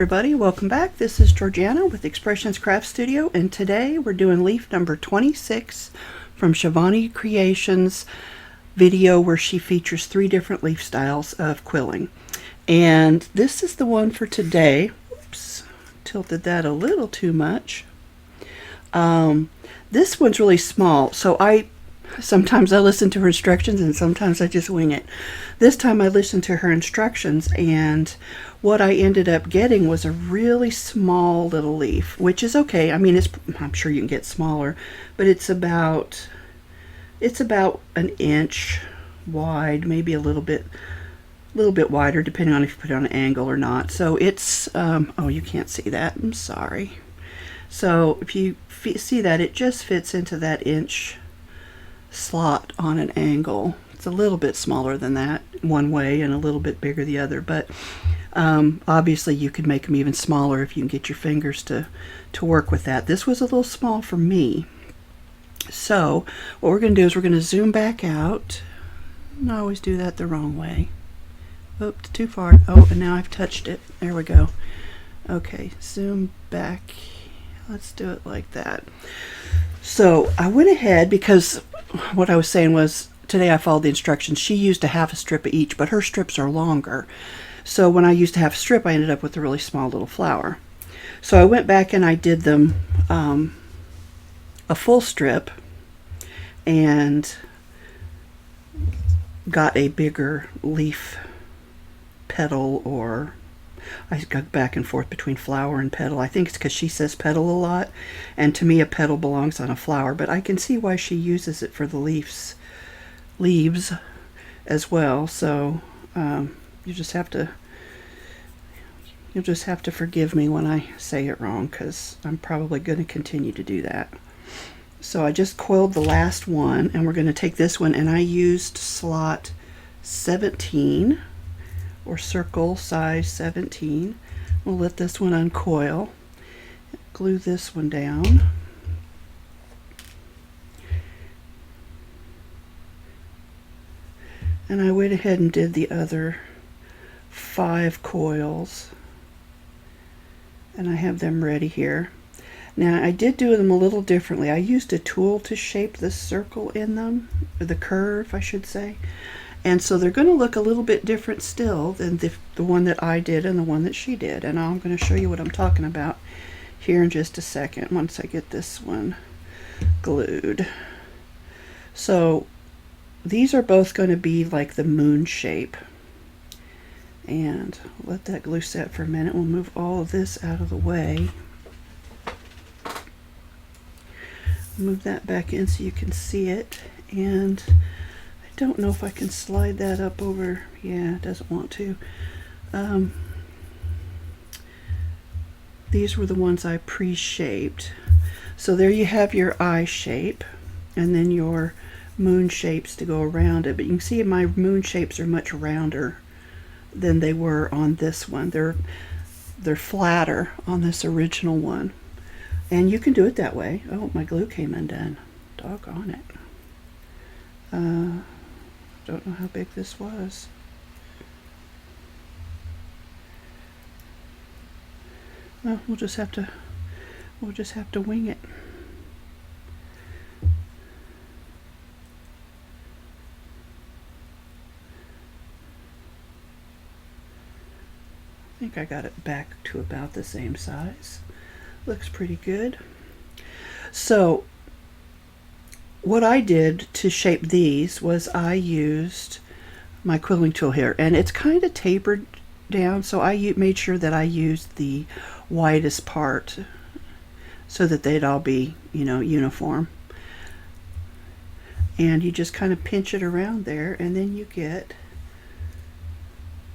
Everybody, welcome back. This is Georgiana with Expressions Craft Studio, and today we're doing leaf number 26 from Shivani Creations video where she features 3 different leaf styles of quilling. And this is the one for today. Oops, tilted that a little too much. This one's really small, so sometimes I listen to her instructions and sometimes I just wing it. This time I listened to her instructions, and what I ended up getting was a really small little leaf, which is okay. I mean, I'm sure you can get smaller, but it's about an inch wide, maybe a little bit wider, depending on if you put it on an angle or not. So it's oh, you can't see that. I'm sorry. So if you see that, it just fits into that inch slot on an angle. It's a little bit smaller than that one way and a little bit bigger the other, but obviously you could make them even smaller if you can get your fingers to work with that. This was a little small for me. So what we're going to do is we're going to zoom back out. I always do that the wrong way. Oops, too far. Oh, and now I've touched it. There we go. Okay, zoom back. Let's do it like that. So I went ahead because what I was saying was today I followed the instructions. She used a half a strip of each, but her strips are longer. So when I used a half strip, I ended up with a really small little flower. So I went back and I did them a full strip and got a bigger leaf petal, or I got back and forth between flower and petal. I think it's because she says petal a lot, and to me a petal belongs on a flower, but I can see why she uses it for the leaves as well. So you'll just have to forgive me when I say it wrong, because I'm probably going to continue to do that. So I just coiled the last one, and we're going to take this one, and I used slot 17 or circle size 17. We'll let this one uncoil, glue this one down, and I went ahead and did the other 5 coils, and I have them ready here. Now I did do them a little differently. I used a tool to shape the circle in them, or the curve I should say, and so they're going to look a little bit different still than the one that I did and the one that she did, and I'm going to show you what I'm talking about here in just a second once I get this one glued. So these are both going to be like the moon shape, and let that glue set for a minute. We'll move all of this out of the way. Move that back in so you can see it, and I don't know if I can slide that up over. Yeah, it doesn't want to. These were the ones I pre-shaped. So there you have your eye shape, and then your moon shapes to go around it. But you can see my moon shapes are much rounder than they were on this one. They're flatter on this original one, and you can do it that way. Oh, my glue came undone. Doggone it. Don't know how big this was. Well, we'll just have to wing it. I think I got it back to about the same size. Looks pretty good. So what I did to shape these was I used my quilling tool here, and it's kind of tapered down, so I made sure that I used the widest part so that they'd all be, uniform. And you just kind of pinch it around there, and then you get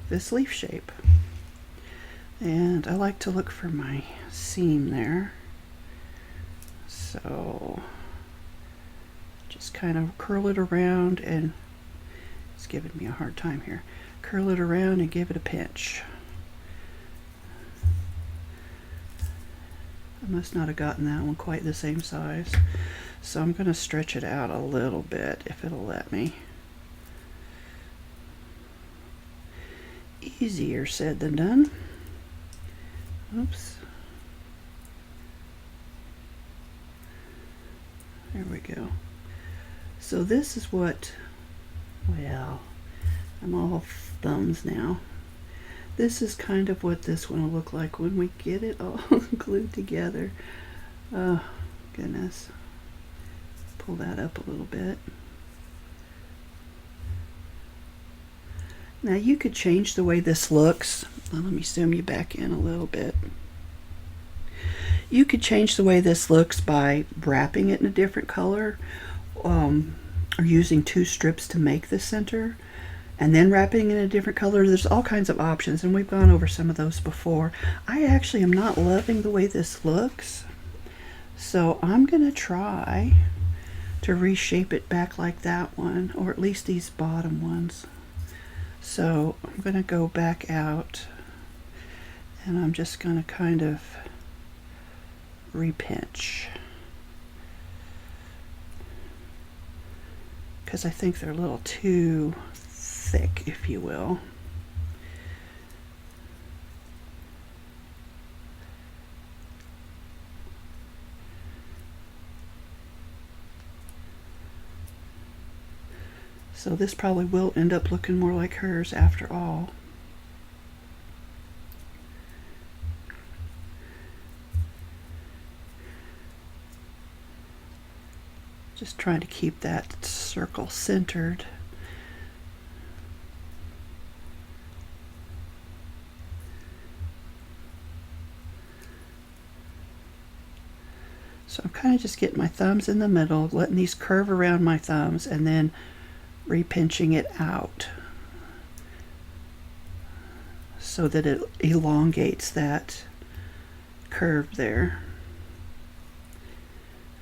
this leaf shape. And I like to look for my seam there. So just kind of curl it around, and it's giving me a hard time here. Curl it around and give it a pinch. I must not have gotten that one quite the same size, so I'm going to stretch it out a little bit if it'll let me. Easier said than done. Oops. There we go. So this is what, well, I'm all thumbs now. This is kind of what this one will look like when we get it all glued together. Oh, goodness. Pull that up a little bit. Now you could change the way this looks. Well, let me zoom you back in a little bit. You could change the way this looks by wrapping it in a different color, or using 2 strips to make the center, and then wrapping it in a different color. There's all kinds of options, and we've gone over some of those before. I actually am not loving the way this looks, so I'm going to try to reshape it back like that one, or at least these bottom ones. So I'm going to go back out, and I'm just going to kind of repinch, because I think they're a little too thick, if you will. So this probably will end up looking more like hers after all. Just trying to keep that circle centered. So I'm kind of just getting my thumbs in the middle, letting these curve around my thumbs, and then repinching it out so that it elongates that curve there.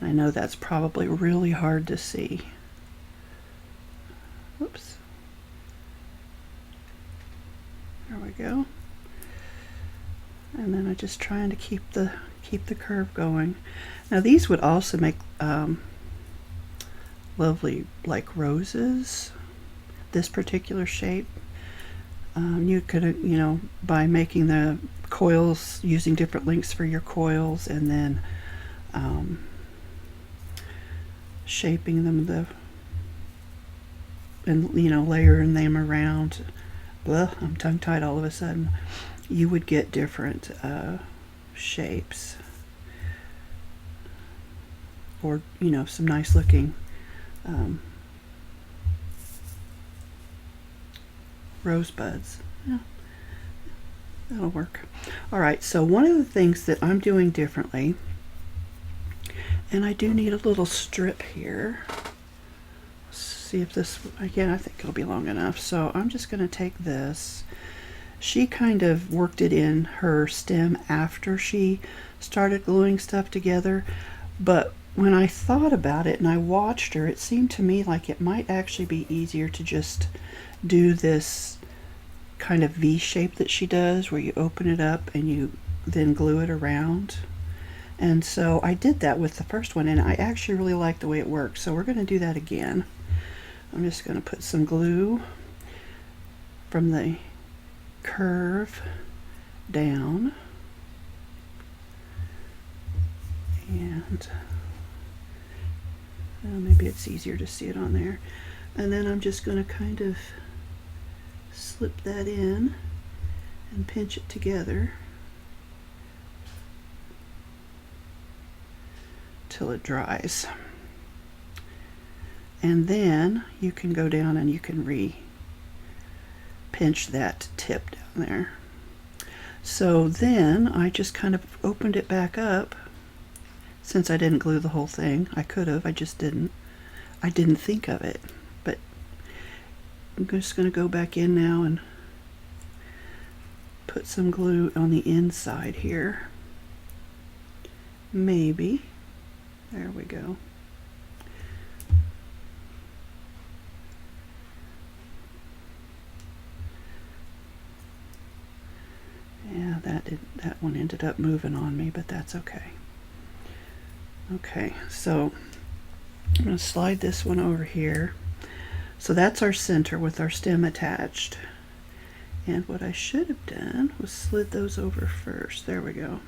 I know that's probably really hard to see. Oops. There we go. And then I'm just trying to keep the curve going. Now these would also make lovely like roses. This particular shape. You could, you know, by making the coils, using different lengths for your coils, and then shaping them and you know, layering them around. Blah, I'm tongue-tied all of a sudden. You would get different shapes, or you know, some nice looking rosebuds. Yeah, that'll work. All right, so one of the things that I'm doing differently, and I do need a little strip here. See if this, again, I think it'll be long enough. So I'm just going to take this. She kind of worked it in her stem after she started gluing stuff together, but when I thought about it and I watched her, it seemed to me like it might actually be easier to just do this kind of V shape that she does, where you open it up and you then glue it around. And so I did that with the first one, and I actually really like the way it works. So we're going to do that again. I'm just going to put some glue from the curve down, and maybe it's easier to see it on there. And then I'm just going to kind of slip that in and pinch it together till it dries. And then you can go down and you can pinch that tip down there. So then I just kind of opened it back up. Since I didn't glue the whole thing, I could have, I just didn't. I didn't think of it, but I'm just going to go back in now and put some glue on the inside here. Maybe. There we go. Yeah, that one ended up moving on me, but that's okay. Okay, so I'm going to slide this one over here. So that's our center with our stem attached. And what I should have done was slid those over first. There we go.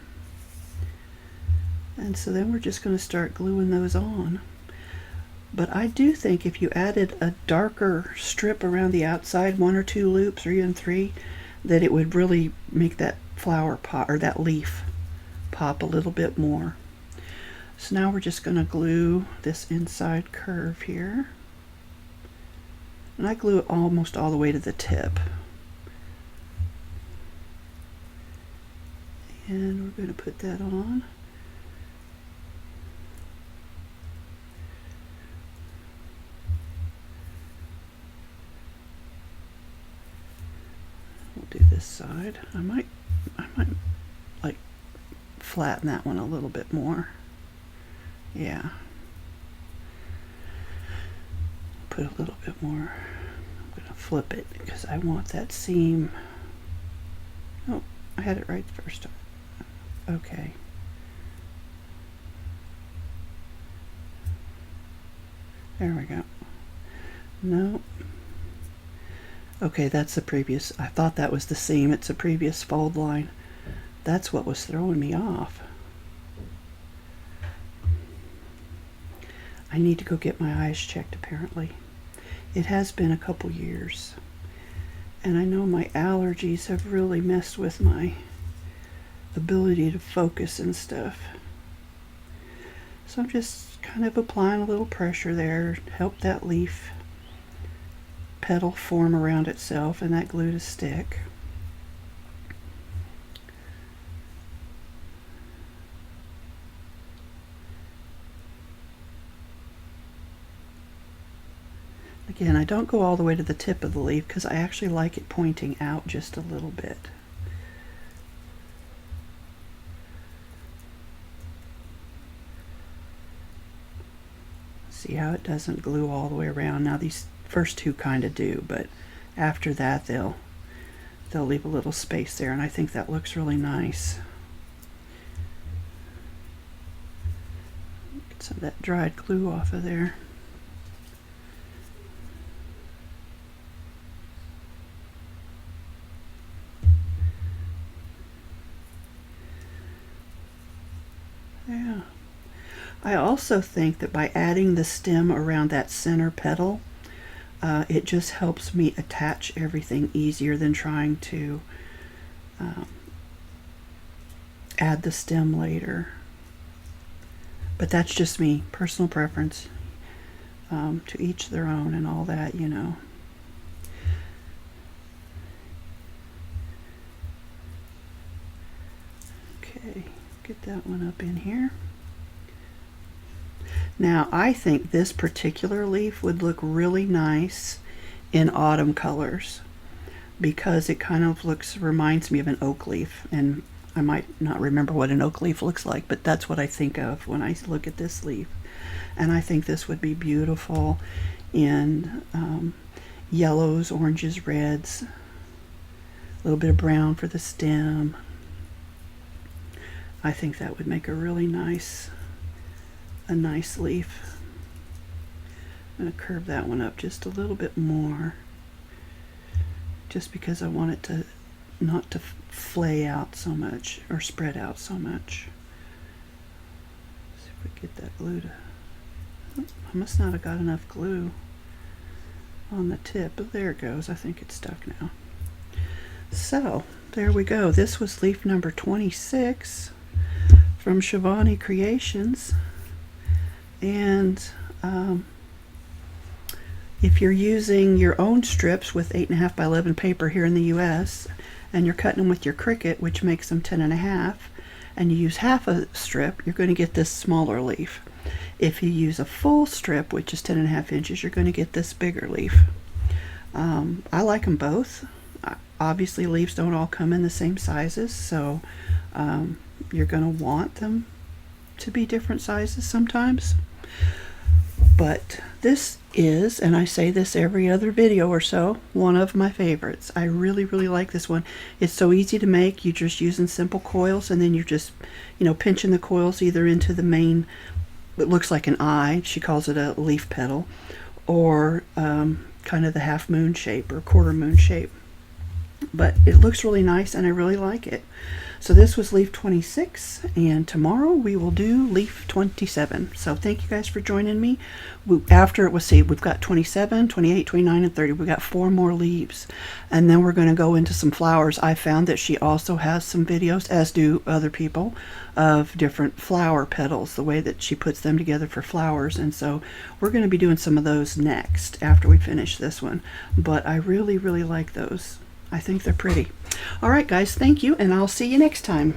And so then we're just going to start gluing those on. But I do think if you added a darker strip around the outside, 1 or 2 loops or even 3, that it would really make that flower pop, or that leaf pop a little bit more. So now we're just going to glue this inside curve here. And I glue it almost all the way to the tip. And we're going to put that on. We'll do this side. I might like flatten that one a little bit more. Yeah. Put a little bit more. I'm going to flip it because I want that seam. Oh, I had it right the first time. Okay. There we go. No. Okay, that's the previous. I thought that was the seam. It's a previous fold line. That's what was throwing me off. I need to go get my eyes checked, apparently. It has been a couple years. And I know my allergies have really messed with my ability to focus and stuff. So I'm just kind of applying a little pressure there, help that leaf petal form around itself and that glue to stick. Again, I don't go all the way to the tip of the leaf because I actually like it pointing out just a little bit. See how it doesn't glue all the way around. Now these first two kind of do, but after that they'll leave a little space there, and I think that looks really nice. Get some of that dried glue off of there. Yeah. I also think that by adding the stem around that center petal, it just helps me attach everything easier than trying to add the stem later. But that's just me, personal preference. To each their own and all that, you know. Okay, get that one up in here. Now I think this particular leaf would look really nice in autumn colors because it kind of reminds me of an oak leaf, and I might not remember what an oak leaf looks like, but that's what I think of when I look at this leaf. And I think this would be beautiful in yellows, oranges, reds, a little bit of brown for the stem. I think that would make a really nice leaf. I'm going to curve that one up just a little bit more, just because I want it to not to flay out so much or spread out so much. See if we get that glue to. I must not have got enough glue on the tip, but there it goes. I think it's stuck now. So there we go. This was leaf number 26 from Shivani Creations. And if you're using your own strips with 8.5 by 11 paper here in the US, and you're cutting them with your Cricut, which makes them 10.5, and you use half a strip, you're going to get this smaller leaf. If you use a full strip, which is 10.5 inches, you're going to get this bigger leaf. I like them both. Obviously, leaves don't all come in the same sizes, so you're going to want them to be different sizes sometimes. But this is, and I say this every other video or so, one of my favorites. I really, really like this one. It's so easy to make. You're just using simple coils, and then you're just, pinching the coils either into the main, it looks like an eye, she calls it a leaf petal, or kind of the half moon shape or quarter moon shape. but it looks really nice and I really like it. So this was leaf 26, and tomorrow we will do leaf 27. So thank you guys for joining me. After it was, see, we've got 27, 28, 29, and 30. We've got 4 more leaves. And then we're going to go into some flowers. I found that she also has some videos, as do other people, of different flower petals, the way that she puts them together for flowers. And so we're going to be doing some of those next after we finish this one. But I really, really like those. I think they're pretty. All right, guys, thank you, and I'll see you next time.